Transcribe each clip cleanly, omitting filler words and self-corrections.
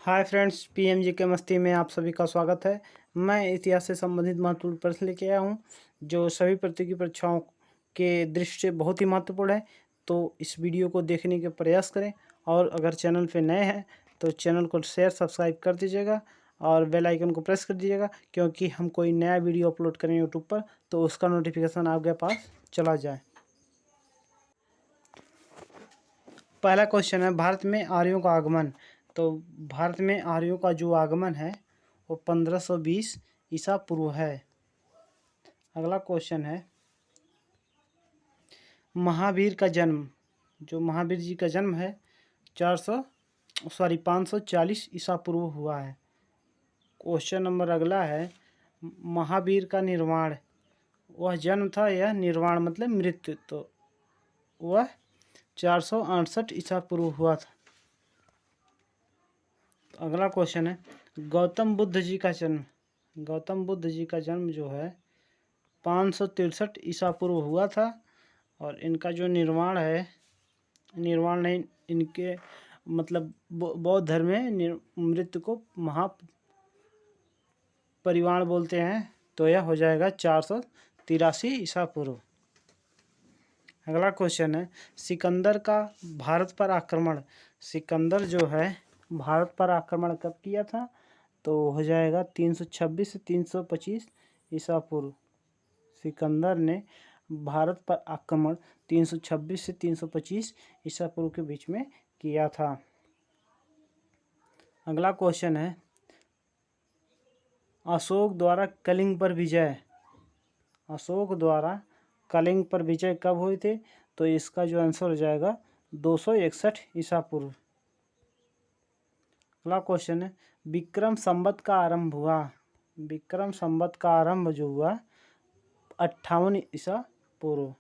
Hi friends, PMG के मस्ती में आप सभी का स्वागत है। मैं इतिहास से संबंधित महत्वपूर्ण प्रश्न लेके आया हूँ जो सभी प्रतियोगी परीक्षाओं के दृष्टि से बहुत ही महत्वपूर्ण है। तो इस वीडियो को देखने के प्रयास करें और अगर चैनल पे नए हैं तो चैनल को शेयर सब्सक्राइब कर दीजिएगा और बेल आइकन को प्रेस कर दीजिएगा, क्योंकि हम कोई नया वीडियो अपलोड करें यूट्यूब पर तो उसका नोटिफिकेशन आपके पास चला जाए। पहला क्वेश्चन है, भारत में आर्यों का आगमन। तो भारत में आर्यों का जो आगमन है वो 1520 ईसा पूर्व है। अगला क्वेश्चन है, महावीर का जन्म। जो महावीर जी का जन्म है 540 ईसा पूर्व हुआ है। क्वेश्चन नंबर अगला है, महावीर का निर्वाण। वह जन्म था या निर्वाण मतलब मृत्यु, तो वह 468 ईसा पूर्व हुआ था। अगला क्वेश्चन है, गौतम बुद्ध जी का जन्म। गौतम बुद्ध जी का जन्म जो है 563 ईसा पूर्व हुआ था और इनका जो निर्वाण है, निर्वाण नहीं, इनके मतलब बौद्ध धर्म में मृत्यु को महापरिवाण बोलते हैं, तो यह हो जाएगा 483 ईसा पूर्व। अगला क्वेश्चन है, सिकंदर का भारत पर आक्रमण। सिकंदर जो है भारत पर आक्रमण कब किया था, तो हो जाएगा 326 से 325 ईसा पूर्व। सिकंदर ने भारत पर आक्रमण 326 से 325 ईसा पूर्व के बीच में किया था। अगला क्वेश्चन है, अशोक द्वारा कलिंग पर विजय। अशोक द्वारा कलिंग पर विजय कब हुई थी, तो इसका जो आंसर हो जाएगा 261 ईसा पूर्व। अगला क्वेश्चन है, विक्रम संवत का आरंभ हुआ। विक्रम संवत का आरंभ जो हुआ 58 ईसा पूर्व।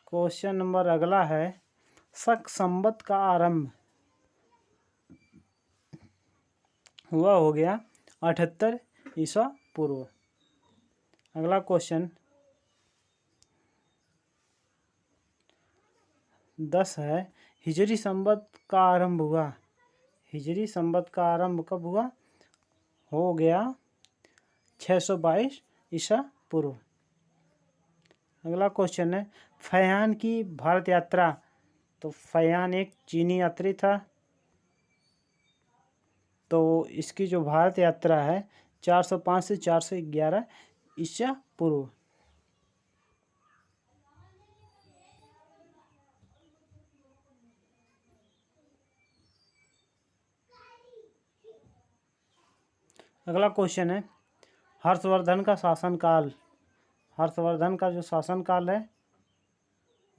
क्वेश्चन नंबर अगला है, शक संवत का आरंभ हुआ हो गया 78 ईसा पूर्व। अगला क्वेश्चन 10 है, हिजरी संवत का आरंभ हुआ। हिजरी संवत का आरंभ कब हुआ, हो गया 622 ईसा पूर्व। अगला क्वेश्चन है, फैयान की भारत यात्रा। तो फैयान एक चीनी यात्री था, तो इसकी जो भारत यात्रा है 405 से 411 ईसा पूर्व। अगला क्वेश्चन है, हर्षवर्धन का शासनकाल। हर्षवर्धन का जो शासनकाल है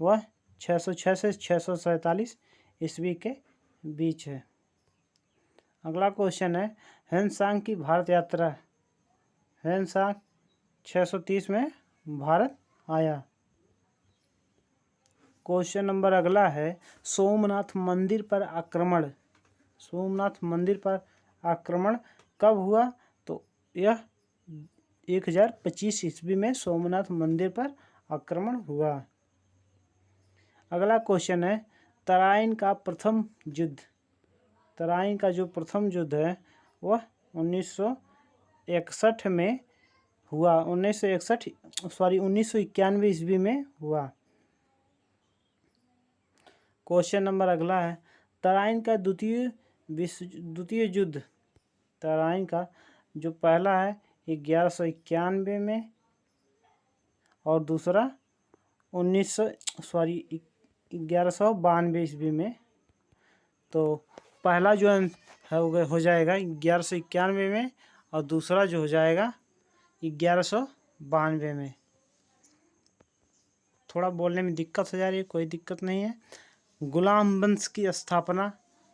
वह 606 से 647 ईस्वी के बीच है। अगला क्वेश्चन है, हेनसांग की भारत यात्रा। हेनसांग 630 में भारत आया। क्वेश्चन नंबर अगला है, सोमनाथ मंदिर पर आक्रमण। सोमनाथ मंदिर पर आक्रमण कब हुआ, तो यह 1025 ईस्वी में सोमनाथ मंदिर पर आक्रमण हुआ। अगला क्वेश्चन है, तराइन का प्रथम युद्ध। तराइन का जो प्रथम युद्ध है वह 1961 में हुआ। 1991 ईस्वी में हुआ। क्वेश्चन नंबर अगला है, तराइन का द्वितीय युद्ध। तराइन का जो पहला है 1191 में और दूसरा 1192 ईस्वी में। तो पहला जो है हो जाएगा 1191 में और दूसरा जो हो जाएगा 1192 में। थोड़ा बोलने में दिक्कत हो जा रही है, कोई दिक्कत नहीं है। गुलाम वंश की स्थापना।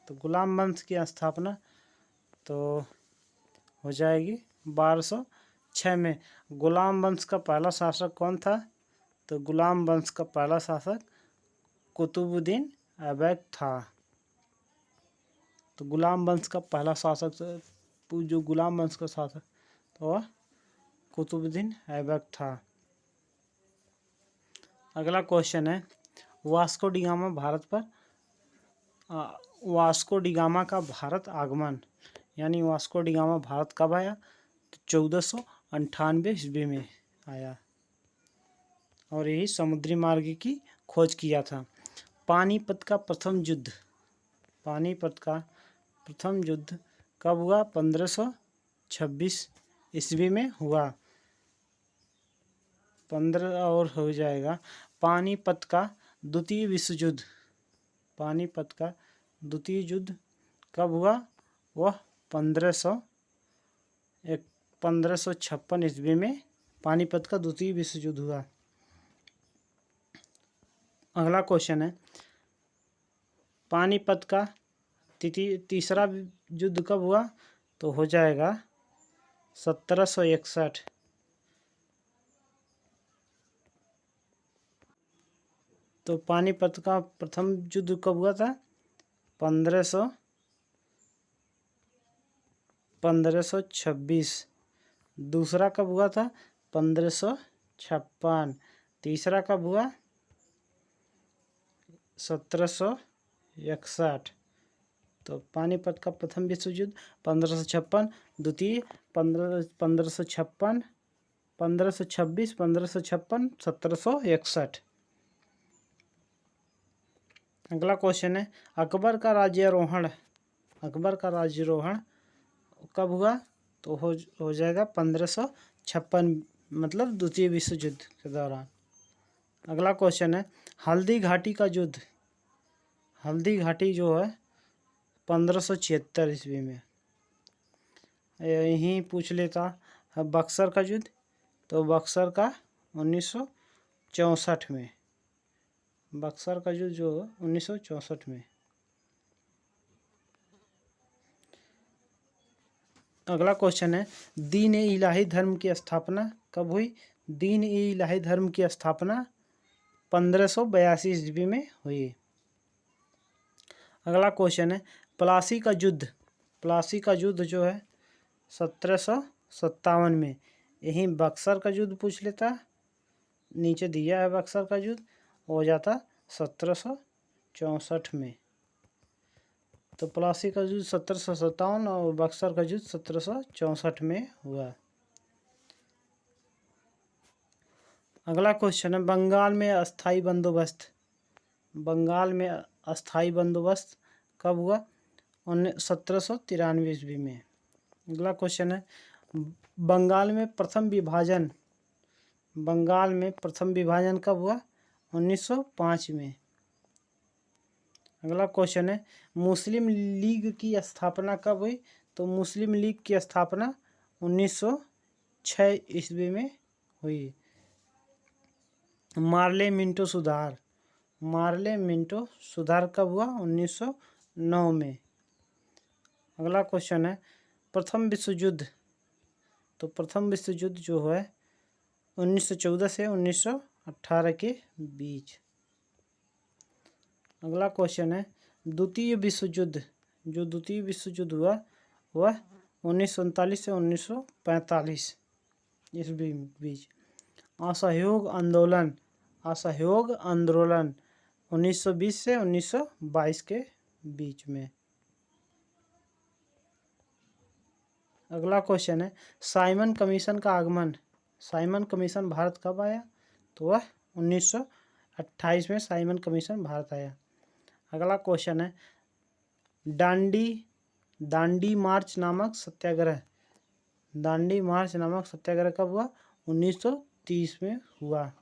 तो गुलाम वंश की स्थापना तो हो जाएगी 1206 में। गुलाम वंश का पहला शासक कौन था, तो गुलाम वंश का पहला शासक कुतुबुद्दीन ऐबक था। तो गुलाम वंश का पहला शासक, जो गुलाम वंश का शासक तो वह कुतुबुद्दीन ऐबक था। अगला क्वेश्चन है, वास्को डी गामा भारत पर वास्को डी गामा का भारत आगमन, यानी वास्को डी गामा भारत कब आया? तो 1498 ईस्वी में आया और यही समुद्री मार्ग की खोज किया था। पानीपत का प्रथम युद्ध, पानीपत का प्रथम युद्ध कब हुआ? 1526 ईस्वी में हुआ। 15 और हो जाएगा। पानीपत का द्वितीय विश्व युद्ध, पानीपत का द्वितीय युद्ध कब हुआ? वह 1556 ईस्वी में पानीपत का द्वितीय विश्व युद्ध हुआ। अगला क्वेश्चन है, पानीपत का तीसरा युद्ध कब हुआ? तो हो जाएगा 1761। तो पानीपत का प्रथम युद्ध कब हुआ था? 1526। दूसरा कब हुआ था? 1556। तीसरा कब हुआ? 1761। तो पानीपत का प्रथम विश्व युद्ध 1556, द्वितीय 1556, 1526, 1556, 1761। अगला क्वेश्चन है, अकबर का राज्यारोहण, अकबर का राज्यारोहण कब हुआ? तो हो जाएगा 1556, मतलब द्वितीय विश्व युद्ध के दौरान। अगला क्वेश्चन है, हल्दी घाटी का युद्ध, हल्दी घाटी जो है 1576 ईस्वी में। यहीं पूछ लेता बक्सर का युद्ध, तो बक्सर का 1964 में, बक्सर का युद्ध जो 1964 में। अगला क्वेश्चन है, दीन ए इलाही धर्म की स्थापना कब हुई? दीन ए इलाही धर्म की स्थापना 1582 ईस्वी में हुई। अगला क्वेश्चन है, प्लासी का युद्ध, प्लासी का युद्ध जो है 1757 में। यहीं बक्सर का युद्ध पूछ लेता, नीचे दिया है बक्सर का युद्ध, हो जाता 1764 में। तो प्लासी का युद्ध 1757 और बक्सर का युद्ध 1764 में हुआ। अगला क्वेश्चन है, बंगाल में अस्थाई बंदोबस्त, बंगाल में अस्थाई बंदोबस्त कब हुआ? 1793 ईस्वी में। अगला क्वेश्चन है, बंगाल में प्रथम विभाजन, बंगाल में प्रथम विभाजन कब हुआ? 1905 में। अगला क्वेश्चन है, मुस्लिम लीग की स्थापना कब हुई? तो मुस्लिम लीग की स्थापना 1906 ईस्वी में हुई। मार्ले मिंटो सुधार, मार्ले मिंटो सुधार कब हुआ? 1909 में। अगला क्वेश्चन है, प्रथम विश्व युद्ध, तो प्रथम विश्व युद्ध जो है 1914 से 1918 के बीच। अगला क्वेश्चन है, द्वितीय विश्व युद्ध, जो द्वितीय विश्व युद्ध हुआ वह 1939 से 1945 इस बीच। असहयोग आंदोलन, असहयोग आंदोलन 1920 से 1922 के बीच में। अगला क्वेश्चन है, साइमन कमीशन का आगमन, साइमन कमीशन भारत कब आया? तो वह 1928 में साइमन कमीशन भारत आया। अगला क्वेश्चन है, दांडी मार्च नामक सत्याग्रह, दांडी मार्च नामक सत्याग्रह कब हुआ? 1930 में हुआ।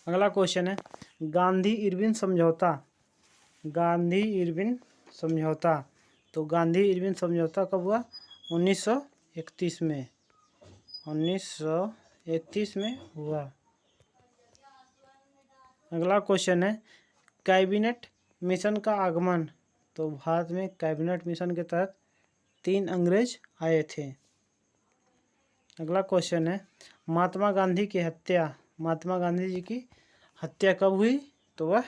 अगला क्वेश्चन है, गांधी इरविन समझौता, गांधी इरविन समझौता, तो गांधी इरविन समझौता कब हुआ? 1931 में, 1931 में हुआ। अगला क्वेश्चन है, कैबिनेट मिशन का आगमन, तो भारत में कैबिनेट मिशन के तहत 3 अंग्रेज आए थे। अगला क्वेश्चन है, महात्मा गांधी की हत्या, महात्मा गांधी जी की हत्या कब हुई? तो वह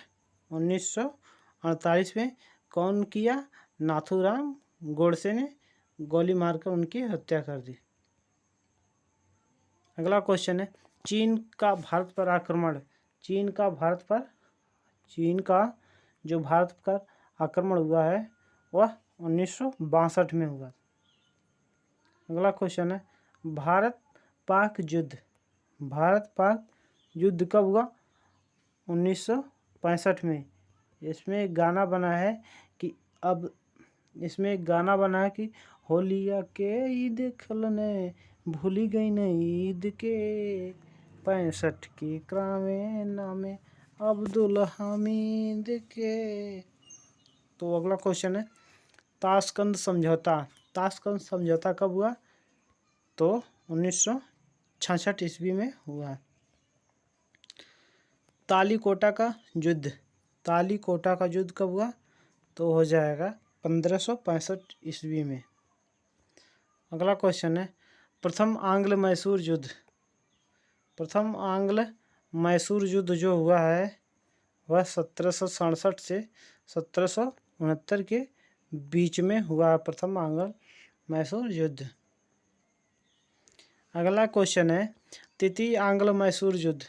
1948 में। कौन किया? नाथूराम गोडसे ने गोली मारकर उनकी हत्या कर दी। अगला क्वेश्चन है, चीन का भारत पर आक्रमण, चीन का जो भारत पर आक्रमण हुआ है वह 1962 में हुआ। अगला क्वेश्चन है भारत पाक युद्ध कब हुआ? 1965 में। इसमें एक गाना बना है कि होलिया के ईद खलने भूली गई न ईद के 65 के क्रामे नामे अब्दुल हामिद के। तो अगला क्वेश्चन है ताशकंद समझौता कब हुआ? तो 1966 ईस्वी में हुआ। तालीकोटा का युद्ध कब हुआ? तो हो जाएगा 1565 ईस्वी में। अगला क्वेश्चन है प्रथम आंग्ल मैसूर युद्ध जो हुआ है वह 1767 से 1769 के बीच में हुआ प्रथम आंग्ल मैसूर युद्ध। अगला क्वेश्चन है तृतीय आंग्ल मैसूर युद्ध।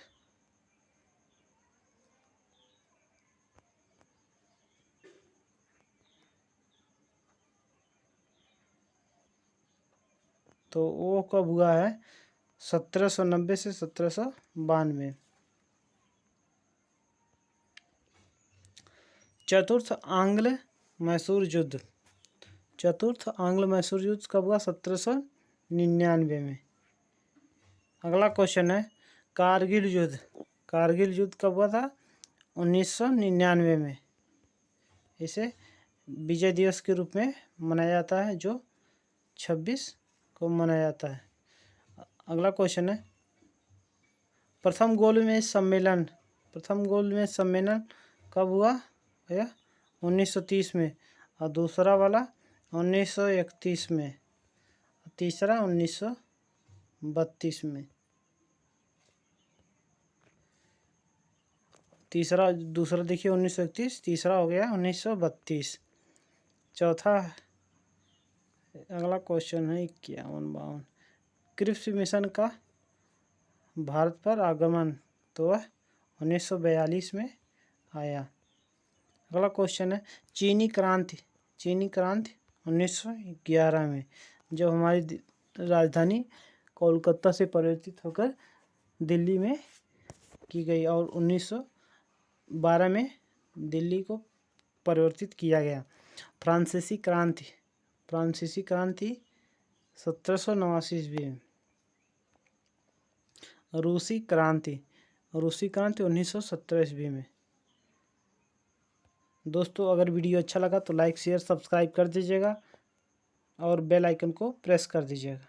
तो वो कब हुआ है? 1790 से 1792। चतुर्थ आंग्ल मैसूर युद्ध कब हुआ? 1799 में। अगला क्वेश्चन है कारगिल युद्ध कब हुआ था? 1999 में। इसे विजय दिवस के रूप में मनाया जाता है जो 26 को मनाया जाता है। अगला क्वेश्चन है प्रथम गोलमेज सम्मेलन कब हुआ? 1930 में। और दूसरा वाला 1931 में। तीसरा 1932 में। दूसरा देखिए 1931, तीसरा हो गया 1932। चौथा अगला क्वेश्चन है 51-52 क्रिप्स मिशन का भारत पर आगमन तो वह 1942 में आया। अगला क्वेश्चन है चीनी क्रांति 1911 में जब हमारी राजधानी कोलकाता से परिवर्तित होकर दिल्ली में की गई और 1912 में दिल्ली को परिवर्तित किया गया। फ्रांसीसी क्रांति 1789 ईस्वी में। रूसी क्रांति 1917 ईस्वी में। दोस्तों अगर वीडियो अच्छा लगा तो लाइक शेयर सब्सक्राइब कर दीजिएगा और बेल आइकन को प्रेस कर दीजिएगा।